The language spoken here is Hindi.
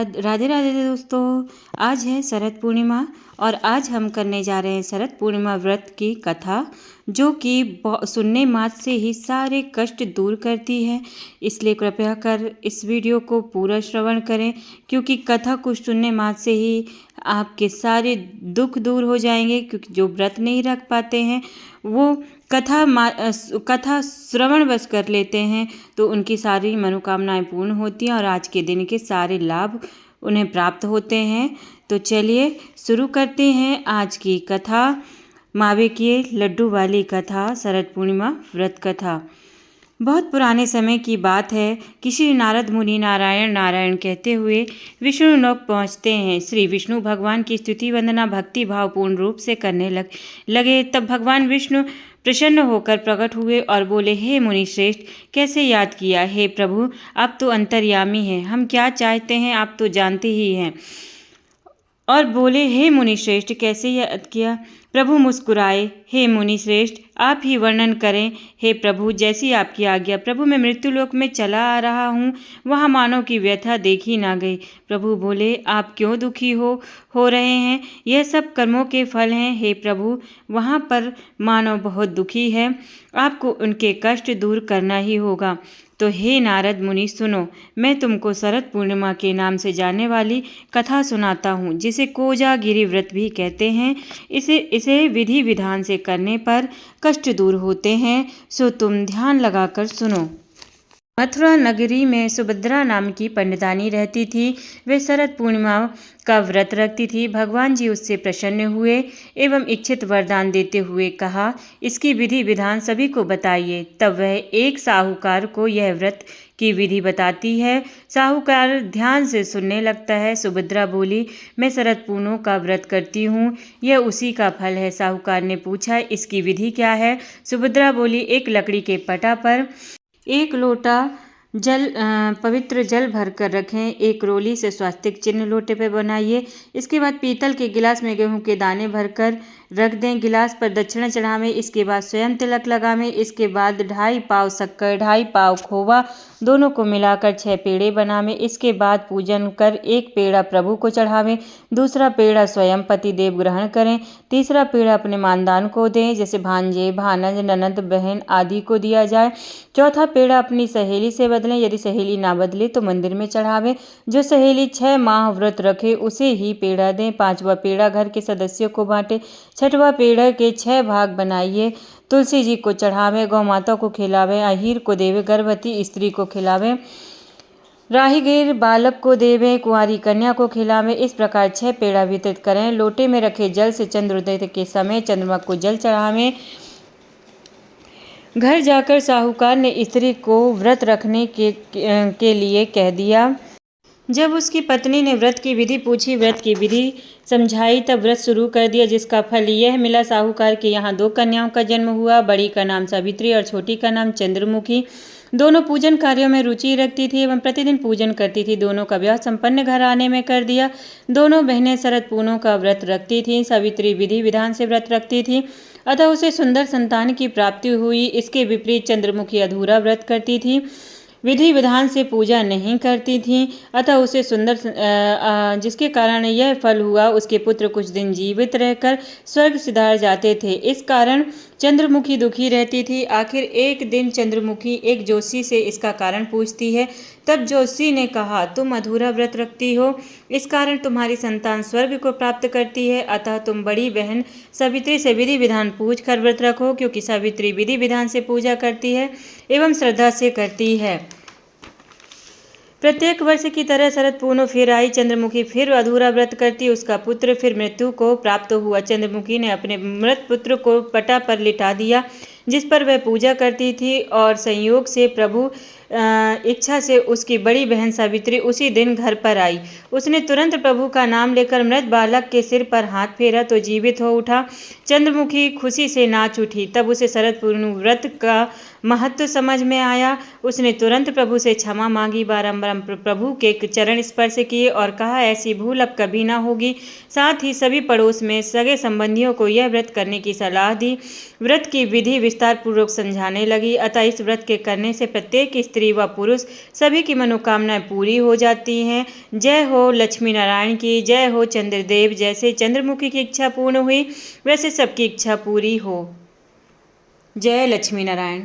राधे राधे दोस्तों। आज है शरद पूर्णिमा और आज हम करने जा रहे हैं शरद पूर्णिमा व्रत की कथा, जो कि सुनने मात्र से ही सारे कष्ट दूर करती है। इसलिए कृपया कर इस वीडियो को पूरा श्रवण करें, क्योंकि कथा को सुनने मात्र से ही आपके सारे दुख दूर हो जाएंगे। क्योंकि जो व्रत नहीं रख पाते हैं वो कथा श्रवण बस कर लेते हैं तो उनकी सारी मनोकामनाएं पूर्ण होती हैं और आज के दिन के सारे लाभ उन्हें प्राप्त होते हैं। तो चलिए शुरू करते हैं आज की कथा, मावे के लड्डू वाली कथा, शरद पूर्णिमा व्रत कथा। बहुत पुराने समय की बात है कि श्री नारद मुनि नारायण नारायण कहते हुए विष्णु लोक पहुँचते हैं। श्री विष्णु भगवान की स्तुति वंदना भक्ति भावपूर्ण रूप से करने लगे। तब भगवान विष्णु प्रसन्न होकर प्रकट हुए और बोले, हे मुनि श्रेष्ठ, कैसे याद किया? हे प्रभु, आप तो अंतर्यामी हैं, हम क्या चाहते हैं आप तो जानते ही हैं। और बोले, हे मुनि श्रेष्ठ, कैसे याद किया? प्रभु मुस्कुराए, हे मुनि श्रेष्ठ, आप ही वर्णन करें। हे प्रभु, जैसी आपकी आज्ञा। प्रभु, मैं मृत्युलोक में चला आ रहा हूँ, वहाँ मानव की व्यथा देखी ना गई। प्रभु बोले, आप क्यों दुखी हो रहे हैं? यह सब कर्मों के फल हैं। हे प्रभु, वहाँ पर मानव बहुत दुखी है, आपको उनके कष्ट दूर करना ही होगा। तो हे नारद मुनि सुनो, मैं तुमको शरद पूर्णिमा के नाम से जाने वाली कथा सुनाता हूँ, जिसे कोजागिरी व्रत भी कहते हैं। इसे विधि विधान से करने पर कष्ट दूर होते हैं, सो तुम ध्यान लगाकर सुनो। मथुरा नगरी में सुभद्रा नाम की पंडितानी रहती थी। वे शरद पूर्णिमा का व्रत रखती थी। भगवान जी उससे प्रसन्न हुए एवं इच्छित वरदान देते हुए कहा, इसकी विधि विधान सभी को बताइए। तब वह एक साहूकार को यह व्रत की विधि बताती है। साहूकार ध्यान से सुनने लगता है। सुभद्रा बोली, मैं शरद पूर्णिमा का व्रत करती हूँ, यह उसी का फल है। साहूकार ने पूछा, इसकी विधि क्या है? सुभद्रा बोली, एक लकड़ी के पटा पर एक लोटा पवित्र जल भरकर रखें। एक रोली से स्वास्तिक चिन्ह लोटे पर बनाइए। इसके बाद पीतल के गिलास में गेहूं के दाने भरकर रख दें। गिलास पर दक्षिणा चढ़ावें। इसके बाद स्वयं तिलक लगावें। इसके बाद 2.5 पाव शक्कर 2.5 पाव खोवा दोनों को मिलाकर 6 पेड़े बनावें। इसके बाद पूजन कर एक पेड़ा प्रभु को चढ़ावें, दूसरा पेड़ा स्वयं पति देव ग्रहण करें, तीसरा पेड़ा अपने मानदान को दें, जैसे भांजे भानज ननद बहन आदि को दिया जाए। चौथा पेड़ा अपनी सहेली से बदलें, यदि सहेली ना बदले तो मंदिर में चढ़ावें। जो सहेली 6 माह व्रत रखे उसे ही पेड़ा दें। 5वां पेड़ा घर के सदस्यों को बांटे। 6वां पेड़ा के 6 भाग बनाइए। तुलसी जी को चढ़ावें, गौ माता को खिलावें, अहीर को देवे, गर्भवती स्त्री को खिलावें, राहीगीर बालक को देवें, कुंवारी कन्या को खिलावें। इस प्रकार 6 पेड़ा वितरित करें। लोटे में रखे जल से चंद्रोदय के समय चंद्रमा को जल चढ़ावें। घर जाकर साहूकार ने स्त्री को व्रत रखने के लिए कह दिया। जब उसकी पत्नी ने व्रत की विधि पूछी, व्रत की विधि समझाई, तब व्रत शुरू कर दिया, जिसका फल यह मिला। साहूकार के यहाँ 2 कन्याओं का जन्म हुआ। बड़ी का नाम सावित्री और छोटी का नाम चंद्रमुखी। दोनों पूजन कार्यों में रुचि रखती थी एवं प्रतिदिन पूजन करती थी। दोनों का विवाह संपन्न घराने में कर दिया। दोनों बहनें शरद पूर्णिमा का व्रत रखती थीं। सावित्री विधि विधान से व्रत रखती थी, अतः उसे सुंदर संतान की प्राप्ति हुई। इसके विपरीत चंद्रमुखी अधूरा व्रत करती थी, विधि विधान से पूजा नहीं करती थीं, अतः उसे जिसके कारण यह फल हुआ, उसके पुत्र कुछ दिन जीवित रहकर स्वर्ग सिधार जाते थे। इस कारण चंद्रमुखी दुखी रहती थी। आखिर एक दिन चंद्रमुखी एक जोशी से इसका कारण पूछती है। तब जोशी ने कहा, तुम अधूरा व्रत रखती हो, इस कारण तुम्हारी संतान स्वर्ग को प्राप्त करती है, अतः तुम बड़ी बहन सावित्री से विधि विधान पूछ कर व्रत रखो, क्योंकि सावित्री विधि विधान से पूजा करती है एवं श्रद्धा से करती है। प्रत्येक वर्ष की तरह शरद पूर्णिमा फिर आई। चंद्रमुखी फिर अधूरा व्रत करती। उसका पुत्र फिर मृत्यु को प्राप्त हुआ। चंद्रमुखी ने अपने मृत पुत्र को पटा पर लिटा दिया, जिस पर वह पूजा करती थी, और संयोग से प्रभु इच्छा से उसकी बड़ी बहन सावित्री उसी दिन घर पर आई। उसने तुरंत प्रभु का नाम लेकर मृत बालक के सिर पर हाथ फेरा तो जीवित हो उठा। चंद्रमुखी खुशी से नाच उठी। तब उसे शरद पूर्णिमा व्रत का महत्व समझ में आया। उसने तुरंत प्रभु से क्षमा मांगी, बारंबार प्रभु के चरण स्पर्श किए और कहा, ऐसी भूल अब कभी ना होगी। साथ ही सभी पड़ोस में सगे संबंधियों को यह व्रत करने की सलाह दी। व्रत की विधि विस्तार पूर्वक समझाने लगी। अतः इस व्रत के करने से प्रत्येक स्त्री व पुरुष सभी की मनोकामनाएं पूरी हो जाती हैं। जय हो लक्ष्मी नारायण की, जय हो चंद्रदेव। जैसे चंद्रमुखी की इच्छा पूर्ण हुई वैसे सबकी इच्छा पूरी हो। जय लक्ष्मी नारायण।